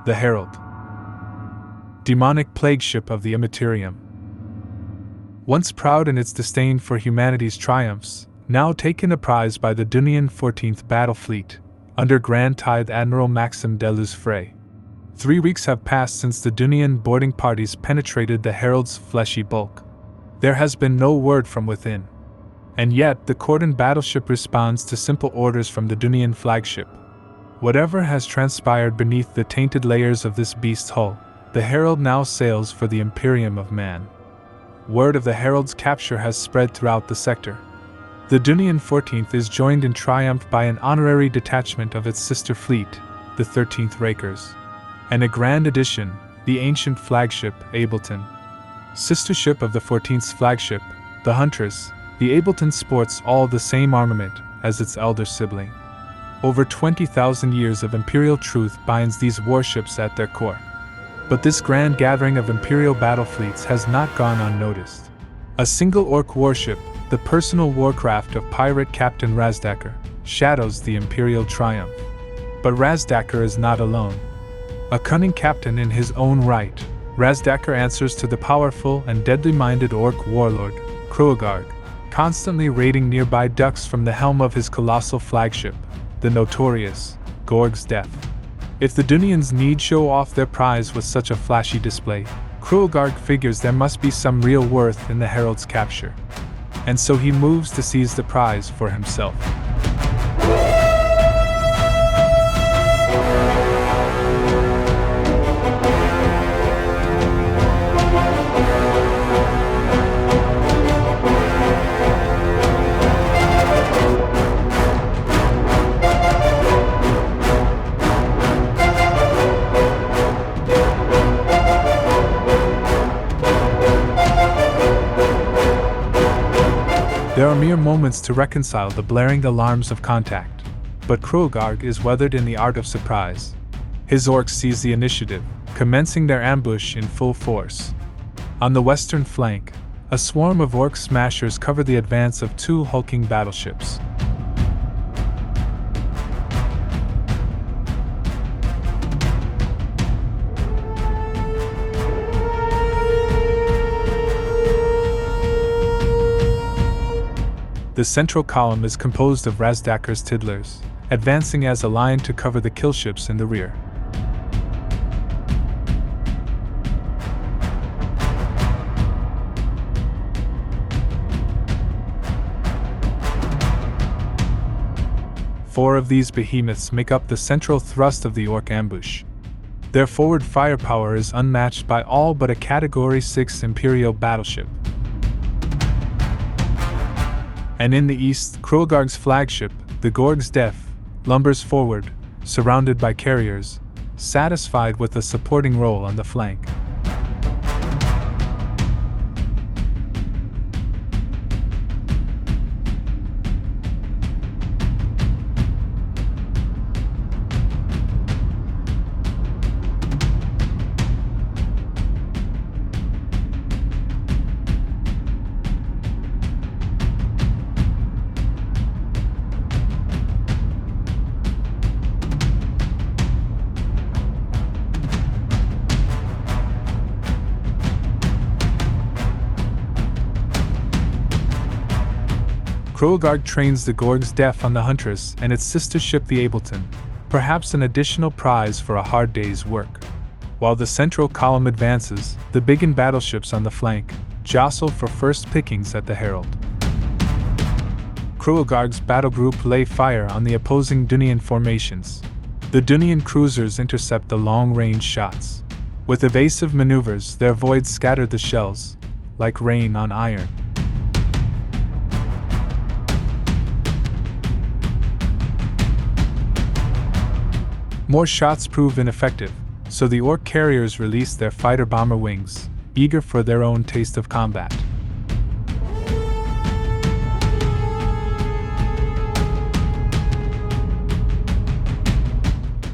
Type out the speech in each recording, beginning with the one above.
The Herald. Demonic plague ship of the Imperium. Once proud in its disdain for humanity's triumphs, now taken a prize by the Dunian 14th Battle Fleet, under Grand Tithe Admiral Maxim de Luzfray. 3 weeks have passed since the Dunian boarding parties penetrated the Herald's fleshy bulk. There has been no word from within. And yet, the cordon battleship responds to simple orders from the Dunian flagship. Whatever has transpired beneath the tainted layers of this beast's hull, the Herald now sails for the Imperium of man. Word of the Herald's capture has spread throughout the sector. The Dunian 14th is joined in triumph by an honorary detachment of its sister fleet, the 13th Rakers, and a grand addition, the ancient flagship Ableton. Sister ship of the 14th's flagship, the Huntress, the Ableton sports all the same armament as its elder sibling. Over 20,000 years of Imperial truth binds these warships at their core. But this grand gathering of Imperial battle fleets has not gone unnoticed. A single Ork warship, the personal warcraft of pirate Captain Razdacker, shadows the Imperial triumph. But Razdacker is not alone. A cunning captain in his own right, Razdacker answers to the powerful and deadly-minded Ork warlord, Kroagarg, constantly raiding nearby ducks from the helm of his colossal flagship, the notorious Gorg's Death. If the Dunians need show off their prize with such a flashy display, Kroagarg figures there must be some real worth in the Herald's capture. And so he moves to seize the prize for himself. There are mere moments to reconcile the blaring alarms of contact, but Kroagarg is weathered in the art of surprise. His Orks seize the initiative, commencing their ambush in full force. On the western flank, a swarm of Ork smashers cover the advance of 2 hulking battleships. The central column is composed of Razdacker's Tiddlers, advancing as a line to cover the killships in the rear. Four of these behemoths make up the central thrust of the Ork ambush. Their forward firepower is unmatched by all but a Category 6 Imperial battleship. And in the east, Kroagarg's flagship, the Gorg's Death, lumbers forward, surrounded by carriers, satisfied with a supporting role on the flank. Kroagarg trains the Gorg's Death on the Huntress and its sister ship the Ableton, perhaps an additional prize for a hard day's work. While the central column advances, the Biggin battleships on the flank jostle for first pickings at the Herald. Kroagarg's battle group lay fire on the opposing Dunian formations. The Dunian cruisers intercept the long-range shots. With evasive maneuvers, their voids scatter the shells, like rain on iron. More shots prove ineffective, so the Ork carriers release their fighter-bomber wings, eager for their own taste of combat.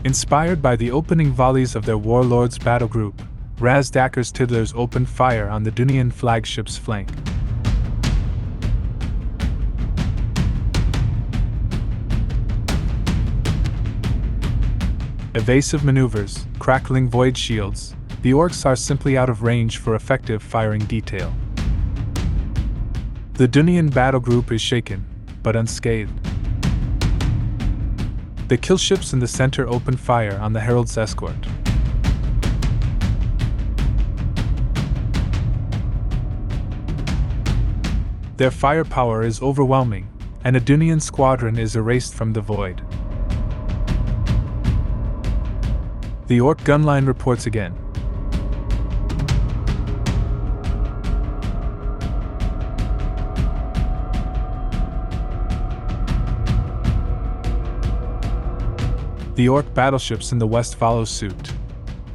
Inspired by the opening volleys of their warlord's battle group, Razdacker's Tiddlers opened fire on the Dunian flagship's flank. Evasive maneuvers, crackling void shields, the Orks are simply out of range for effective firing detail. The Dunian battle group is shaken, but unscathed. The kill ships in the center open fire on the Herald's escort. Their firepower is overwhelming, and a Dunian squadron is erased from the void. The Ork gunline reports again. The Ork battleships in the west follow suit.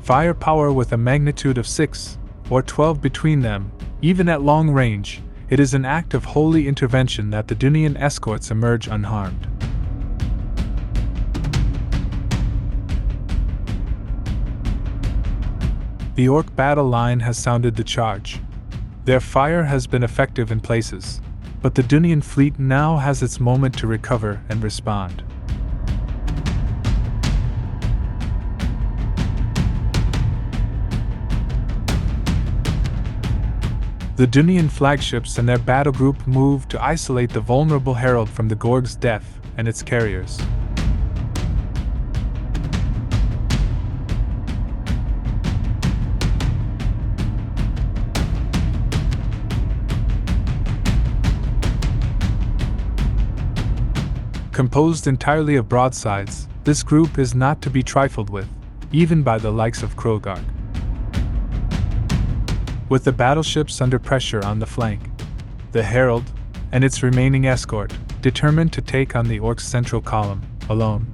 Firepower with a magnitude of 6 or 12 between them, even at long range, it is an act of holy intervention that the Dunian escorts emerge unharmed. The Ork battle line has sounded the charge. Their fire has been effective in places, but the Dunian fleet now has its moment to recover and respond. The Dunian flagships and their battle group move to isolate the vulnerable Herald from the Gorg's death and its carriers. Composed entirely of broadsides, this group is not to be trifled with, even by the likes of Krogarg. With the battleships under pressure on the flank, the Herald, and its remaining escort, determined to take on the Ork's central column, alone.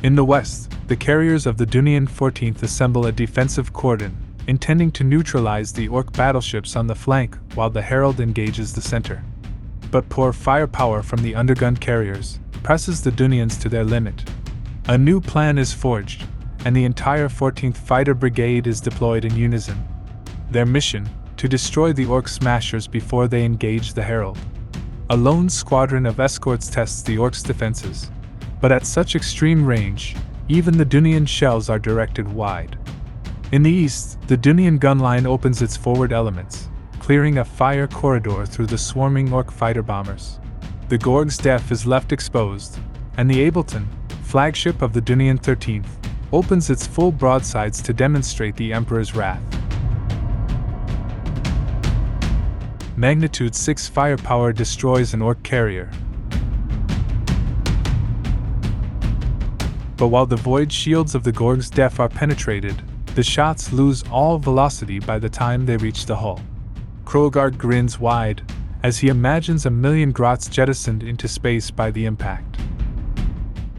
In the west, the carriers of the Dunian 14th assemble a defensive cordon, intending to neutralize the Ork battleships on the flank while the Herald engages the center. But poor firepower from the undergun carriers presses the Dunians to their limit. A new plan is forged, and the entire 14th Fighter Brigade is deployed in unison. Their mission, to destroy the Ork smashers before they engage the Herald. A lone squadron of escorts tests the Orks' defenses, but at such extreme range, even the Dunian shells are directed wide. In the east, the Dunian gunline opens its forward elements, clearing a fire corridor through the swarming Ork fighter bombers. The Gorg's death is left exposed, and the Ableton, flagship of the Dunian 13th, opens its full broadsides to demonstrate the Emperor's wrath. Magnitude 6 firepower destroys an Ork carrier. But while the void shields of the Gorg's death are penetrated, the shots lose all velocity by the time they reach the hull. Krogarg grins wide, as he imagines a million grots jettisoned into space by the impact.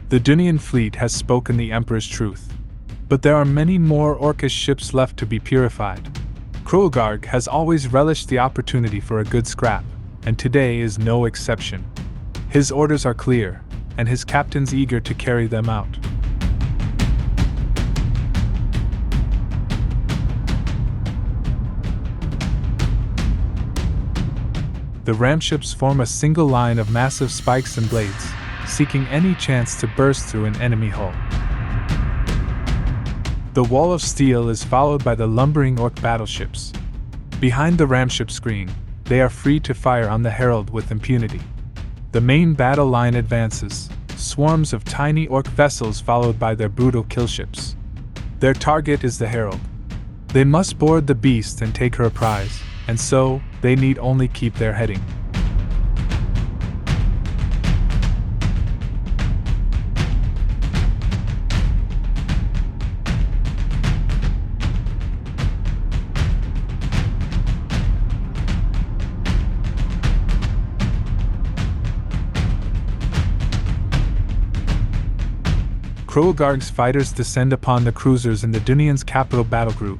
The Dunian fleet has spoken the Emperor's truth. But there are many more Orkish ships left to be purified. Krogarg has always relished the opportunity for a good scrap, and today is no exception. His orders are clear, and his captains eager to carry them out. The ramships form a single line of massive spikes and blades, seeking any chance to burst through an enemy hull. The wall of steel is followed by the lumbering Ork battleships. Behind the ramship screen, they are free to fire on the Herald with impunity. The main battle line advances, swarms of tiny Ork vessels followed by their brutal killships. Their target is the Herald. They must board the beast and take her a prize, and so, they need only keep their heading. Krogarg's fighters descend upon the cruisers in the Dunian's capital battle group,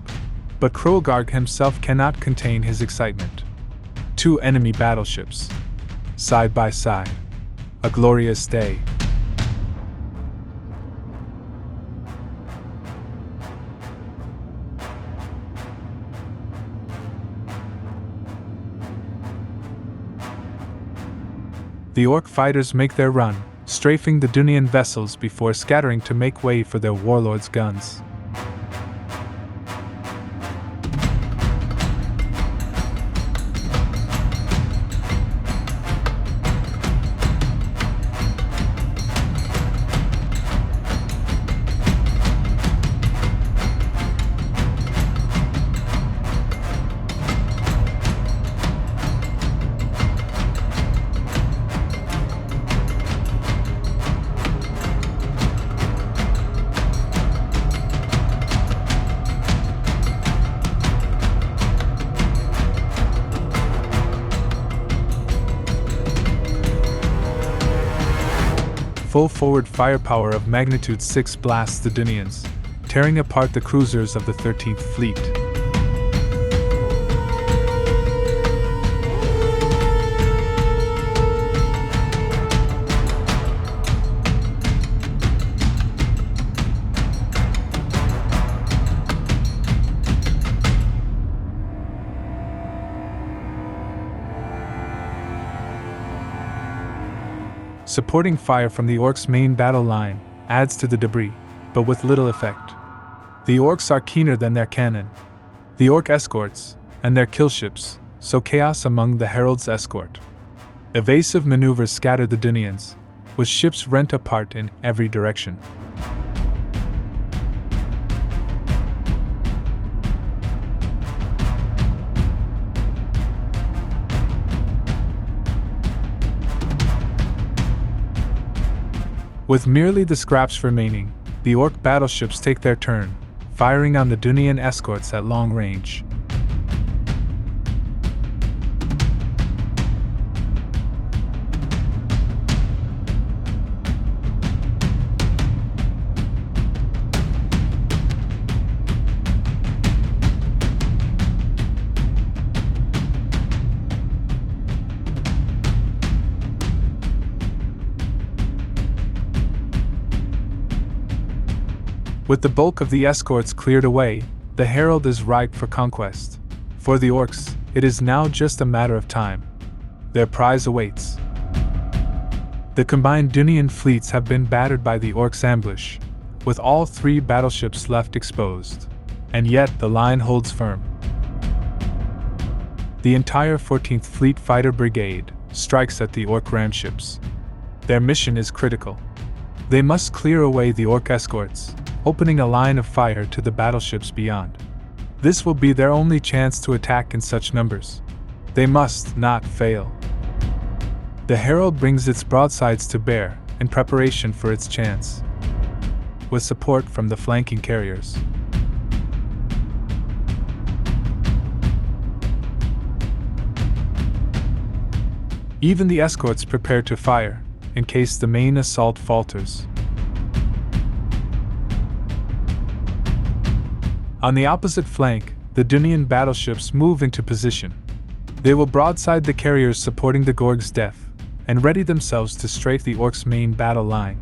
but Krogarg himself cannot contain his excitement. 2 enemy battleships. Side by side. A glorious day. The Ork fighters make their run, strafing the Dunian vessels before scattering to make way for their warlords' guns. Full forward firepower of magnitude 6 blasts the Dunians, tearing apart the cruisers of the 13th Fleet. Supporting fire from the Orks' main battle line adds to the debris, but with little effect. The Orks are keener than their cannon, the Ork escorts, and their killships, sow chaos among the Herald's escort. Evasive maneuvers scatter the Dunians, with ships rent apart in every direction. With merely the scraps remaining, the Ork battleships take their turn, firing on the Dunian escorts at long range. With the bulk of the escorts cleared away, the Herald is ripe for conquest. For the Orks, it is now just a matter of time. Their prize awaits. The combined Dunian fleets have been battered by the Orks' ambush, with all 3 battleships left exposed. And yet the line holds firm. The entire 14th Fleet Fighter Brigade strikes at the Ork ramships. Their mission is critical. They must clear away the Ork escorts, opening a line of fire to the battleships beyond. This will be their only chance to attack in such numbers. They must not fail. The Herald brings its broadsides to bear in preparation for its chance, with support from the flanking carriers. Even the escorts prepare to fire, in case the main assault falters. On the opposite flank, the Dunian battleships move into position. They will broadside the carriers supporting the Gorg's death, and ready themselves to strafe the Orks' main battle line.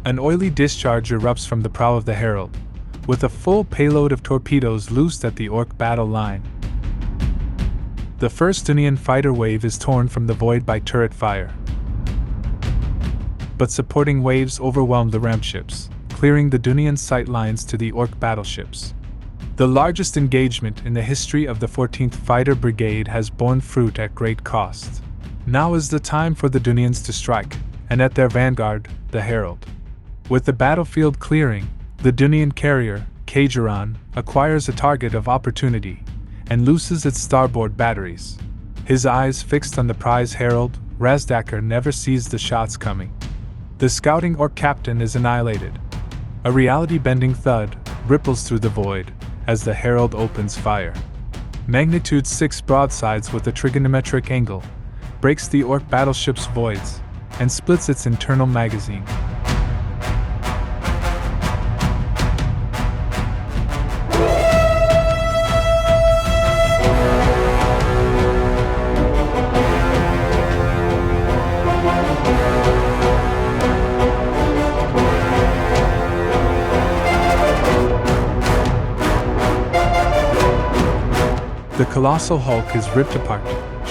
An oily discharge erupts from the prow of the Herald, with a full payload of torpedoes loosed at the Ork battle line. The first Dunian fighter wave is torn from the void by turret fire, but supporting waves overwhelm the ramships, clearing the Dunian sight lines to the Ork battleships. The largest engagement in the history of the 14th Fighter Brigade has borne fruit at great cost. Now is the time for the Dunians to strike, and at their vanguard, the Herald. With the battlefield clearing, the Dunian carrier, Kageran, acquires a target of opportunity, and looses its starboard batteries. His eyes fixed on the prize Herald, Razdaker never sees the shots coming. The scouting Ork captain is annihilated. A reality-bending thud ripples through the void as the Herald opens fire. Magnitude 6 broadsides with a trigonometric angle breaks the Ork battleship's voids and splits its internal magazine. The colossal hulk is ripped apart,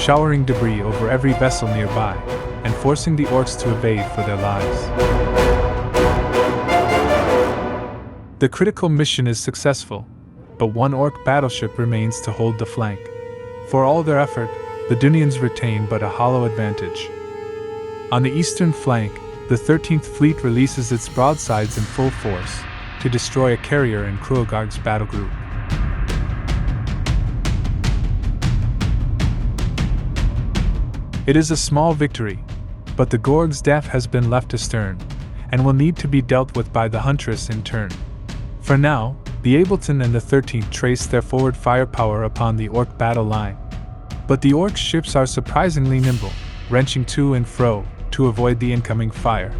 showering debris over every vessel nearby, and forcing the Orks to evade for their lives. The critical mission is successful, but one Ork battleship remains to hold the flank. For all their effort, the Dunians retain but a hollow advantage. On the eastern flank, the 13th Fleet releases its broadsides in full force to destroy a carrier in Kruogarg's battle group. It is a small victory, but the Gorg's death has been left astern, and will need to be dealt with by the Huntress in turn. For now, the Ableton and the 13th trace their forward firepower upon the Ork battle line. But the Ork ships are surprisingly nimble, wrenching to and fro to avoid the incoming fire.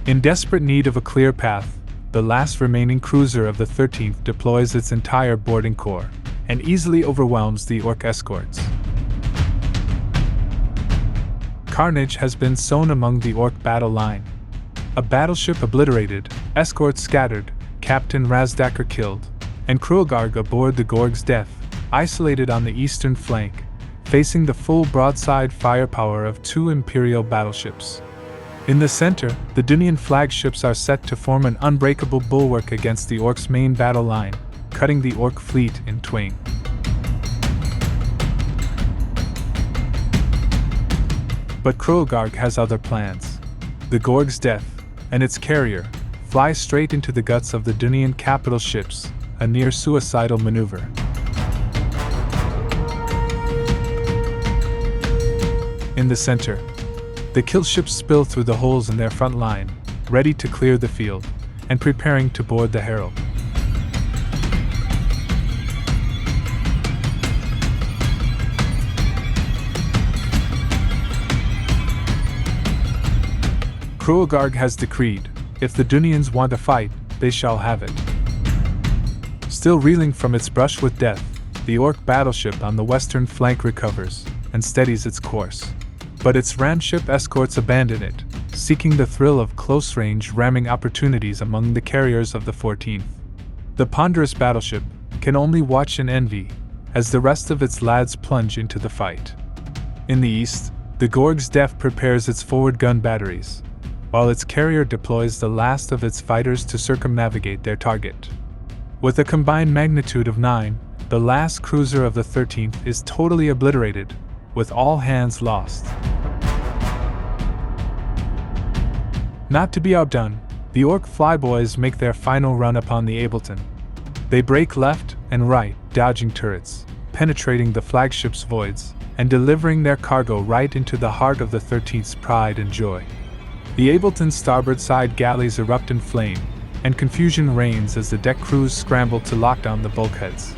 In desperate need of a clear path, the last remaining cruiser of the 13th deploys its entire boarding corps and easily overwhelms the Ork escorts. Carnage has been sown among the Ork battle line. A battleship obliterated, escorts scattered, Captain Razdaker killed, and Kruogarg aboard the Gorg's death, isolated on the eastern flank, facing the full broadside firepower of 2 Imperial battleships. In the center, the Dunian flagships are set to form an unbreakable bulwark against the Orks' main battle line, cutting the Ork fleet in twain. But Kruogarg has other plans. The Gorg's death, and its carrier, fly straight into the guts of the Dunian capital ships, a near-suicidal maneuver. In the center, the kill ships spill through the holes in their front line, ready to clear the field, and preparing to board the Herald. Kruogarg has decreed, if the Dunians want a fight, they shall have it. Still reeling from its brush with death, the Ork battleship on the western flank recovers and steadies its course. But its ramship escorts abandon it, seeking the thrill of close-range ramming opportunities among the carriers of the 14th. The ponderous battleship can only watch in envy as the rest of its lads plunge into the fight. In the east, the Gorg's death prepares its forward gun batteries, while its carrier deploys the last of its fighters to circumnavigate their target. With a combined magnitude of 9, the last cruiser of the 13th is totally obliterated, with all hands lost. Not to be outdone, the Ork flyboys make their final run upon the Ableton. They break left and right, dodging turrets, penetrating the flagship's voids, and delivering their cargo right into the heart of the 13th's pride and joy. The Ableton's starboard side galleys erupt in flame, and confusion reigns as the deck crews scramble to lock down the bulkheads.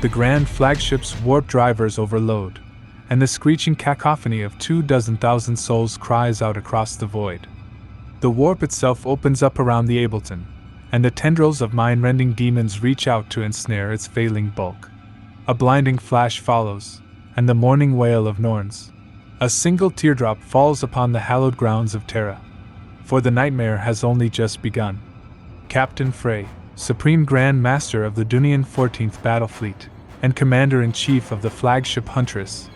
The grand flagship's warp drivers overload, and the screeching cacophony of 24,000 souls cries out across the void. The warp itself opens up around the Ableton, and the tendrils of mind-rending demons reach out to ensnare its failing bulk. A blinding flash follows, and the mourning wail of Norns. A single teardrop falls upon the hallowed grounds of Terra. For the nightmare has only just begun. Captain Frey, Supreme Grand Master of the Dunian 14th Battlefleet, and Commander-in-Chief of the flagship Huntress,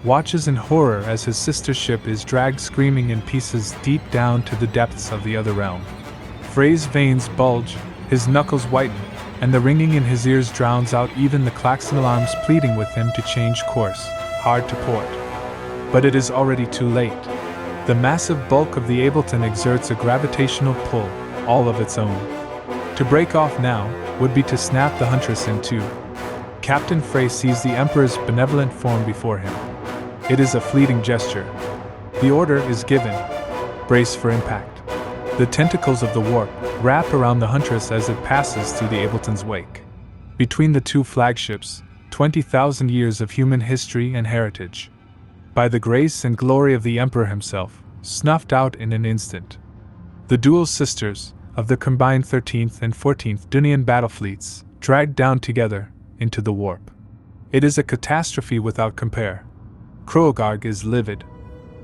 watches in horror as his sister ship is dragged screaming in pieces deep down to the depths of the other realm. Frey's veins bulge, his knuckles whiten, and the ringing in his ears drowns out even the klaxon alarms pleading with him to change course, hard to port. But it is already too late. The massive bulk of the Ableton exerts a gravitational pull, all of its own. To break off now would be to snap the Huntress in two. Captain Frey sees the Emperor's benevolent form before him. It is a fleeting gesture. The order is given. Brace for impact. The tentacles of the warp wrap around the Huntress as it passes through the Ableton's wake. Between the two flagships, 20,000 years of human history and heritage. By the grace and glory of the Emperor himself, snuffed out in an instant. The dual sisters of the combined 13th and 14th Dunian battlefleets dragged down together into the warp. It is a catastrophe without compare. Kruogarg is livid.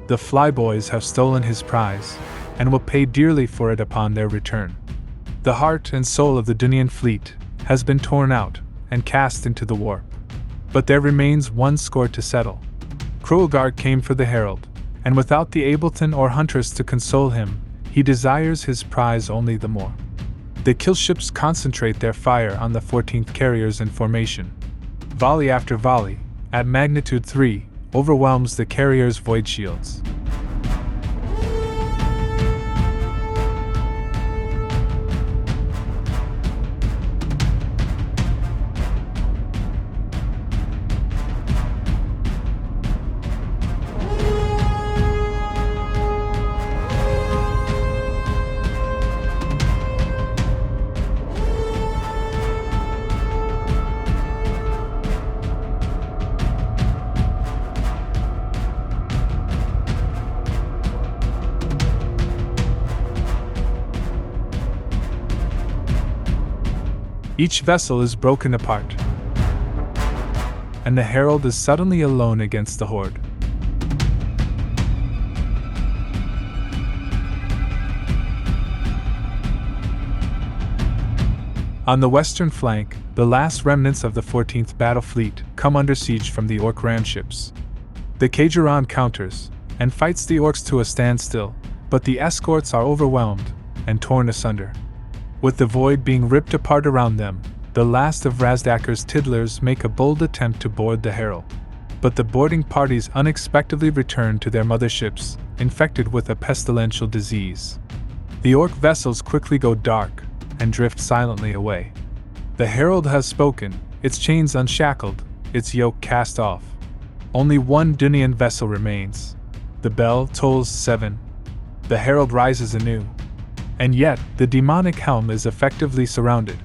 The flyboys have stolen his prize, and will pay dearly for it upon their return. The heart and soul of the Dunian fleet has been torn out and cast into the warp. But there remains one score to settle. Hroðgar came for the herald, and without the Ableton or Huntress to console him, he desires his prize only the more. The killships concentrate their fire on the 14th carriers in formation. Volley after volley, at magnitude 3, overwhelms the carriers' void shields. Each vessel is broken apart, and the herald is suddenly alone against the horde. On the western flank, the last remnants of the 14th Battle Fleet come under siege from the Ork ramships. The Khajiran counters and fights the Orks to a standstill, but the escorts are overwhelmed and torn asunder. With the void being ripped apart around them, the last of Razdakir's tiddlers make a bold attempt to board the herald. But the boarding parties unexpectedly return to their motherships, infected with a pestilential disease. The Ork vessels quickly go dark and drift silently away. The herald has spoken, its chains unshackled, its yoke cast off. Only one Dunian vessel remains. The bell tolls 7. The herald rises anew. And yet, the demonic helm is effectively surrounded.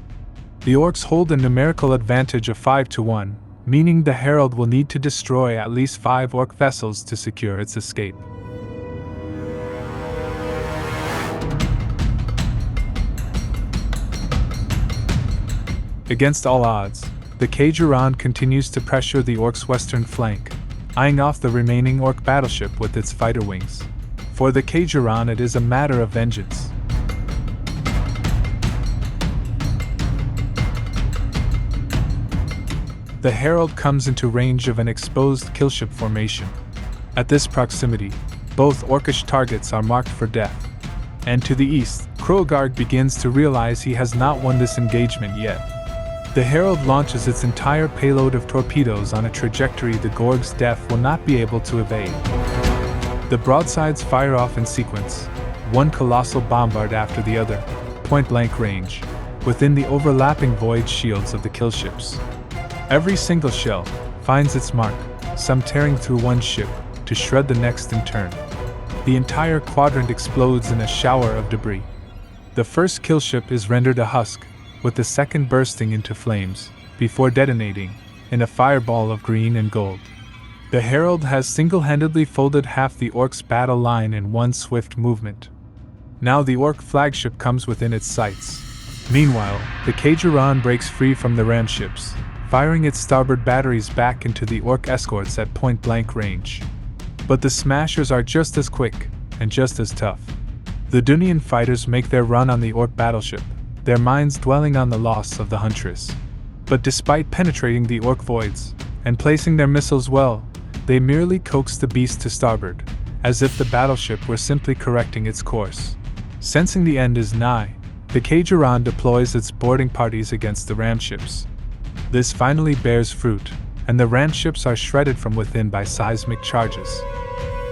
The Orks hold a numerical advantage of 5-1, meaning the herald will need to destroy at least 5 Ork vessels to secure its escape. Against all odds, the Khajiran continues to pressure the Orks' western flank, eyeing off the remaining Ork battleship with its fighter wings. For the Khajiran, it is a matter of vengeance. The herald comes into range of an exposed killship formation. At this proximity, both Orkish targets are marked for death. And to the east, Hroðgar begins to realize he has not won this engagement yet. The herald launches its entire payload of torpedoes on a trajectory the Gorg's death will not be able to evade. The broadsides fire off in sequence, one colossal bombard after the other, point-blank range, within the overlapping void shields of the killships. Every single shell finds its mark, some tearing through one ship, to shred the next in turn. The entire quadrant explodes in a shower of debris. The first killship is rendered a husk, with the second bursting into flames, before detonating, in a fireball of green and gold. The herald has single-handedly folded half the Orks' battle line in one swift movement. Now the Ork flagship comes within its sights. Meanwhile, the Khajiran breaks free from the ramships, firing its starboard batteries back into the Ork escorts at point-blank range. But the smashers are just as quick, and just as tough. The Dunian fighters make their run on the Ork battleship, their minds dwelling on the loss of the Huntress. But despite penetrating the Ork voids, and placing their missiles well, they merely coax the beast to starboard, as if the battleship were simply correcting its course. Sensing the end is nigh, the Khajiran deploys its boarding parties against the ramships. This finally bears fruit, and the ramships are shredded from within by seismic charges.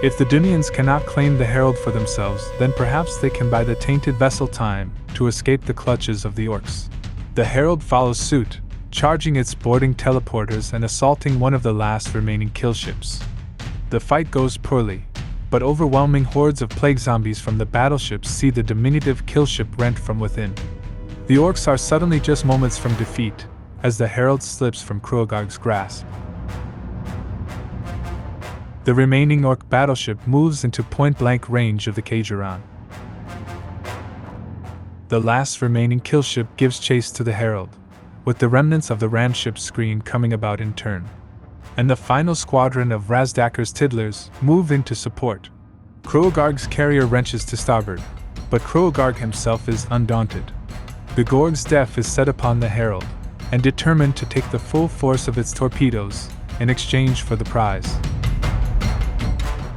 If the Dunians cannot claim the herald for themselves, then perhaps they can buy the tainted vessel time to escape the clutches of the Orks. The herald follows suit, charging its boarding teleporters and assaulting one of the last remaining killships. The fight goes poorly, but overwhelming hordes of plague zombies from the battleships see the diminutive killship rent from within. The Orks are suddenly just moments from defeat, as the herald slips from Hroðgar's grasp. The remaining Ork battleship moves into point-blank range of the Khajiran. The last remaining killship gives chase to the herald, with the remnants of the ramship screen coming about in turn. And the final squadron of Razdakir's tiddlers move in to support. Hroðgar's carrier wrenches to starboard, but Hroðgar himself is undaunted. The Gorg's Def is set upon the Herald, and determined to take the full force of its torpedoes in exchange for the prize.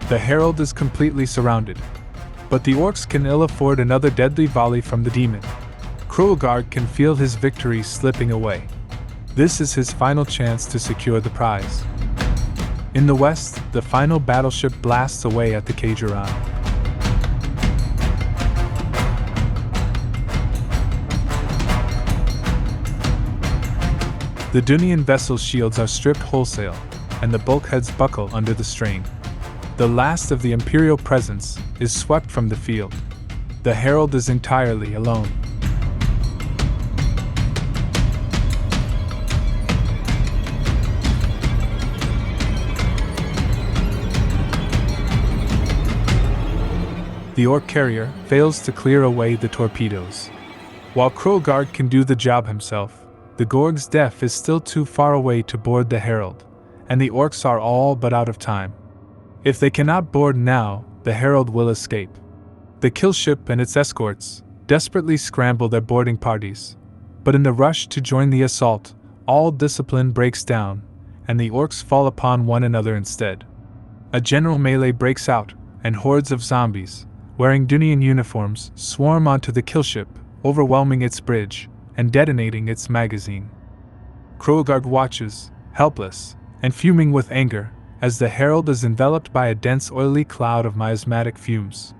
The Herald is completely surrounded, but the Orks can ill afford another deadly volley from the demon. Kroagard can feel his victory slipping away. This is his final chance to secure the prize. In the west, the final battleship blasts away at the Cageran. The Dunian vessel's shields are stripped wholesale, and the bulkheads buckle under the strain. The last of the Imperial presence is swept from the field. The Herald is entirely alone. The Ork carrier fails to clear away the torpedoes. While Kroagard can do the job himself, the Gorg's Def is still too far away to board the Herald, and the Orks are all but out of time. If they cannot board now, the Herald will escape. The killship and its escorts desperately scramble their boarding parties, but in the rush to join the assault, all discipline breaks down, and the Orks fall upon one another instead. A general melee breaks out, and hordes of zombies, wearing Dunian uniforms, swarm onto the killship, overwhelming its bridge and detonating its magazine. Kroagard watches, helpless and fuming with anger, as the Herald is enveloped by a dense oily cloud of miasmatic fumes.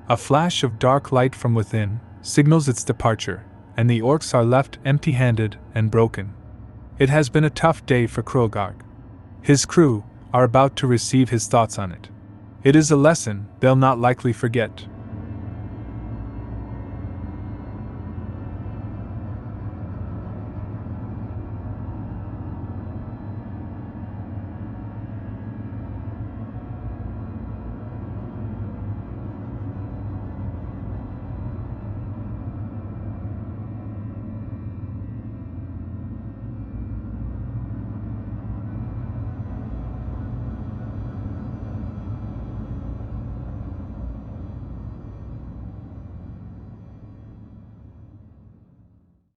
A flash of dark light from within signals its departure, and the Orks are left empty-handed and broken. It has been a tough day for Kroagard. His crew are about to receive his thoughts on it. It is a lesson they'll not likely forget.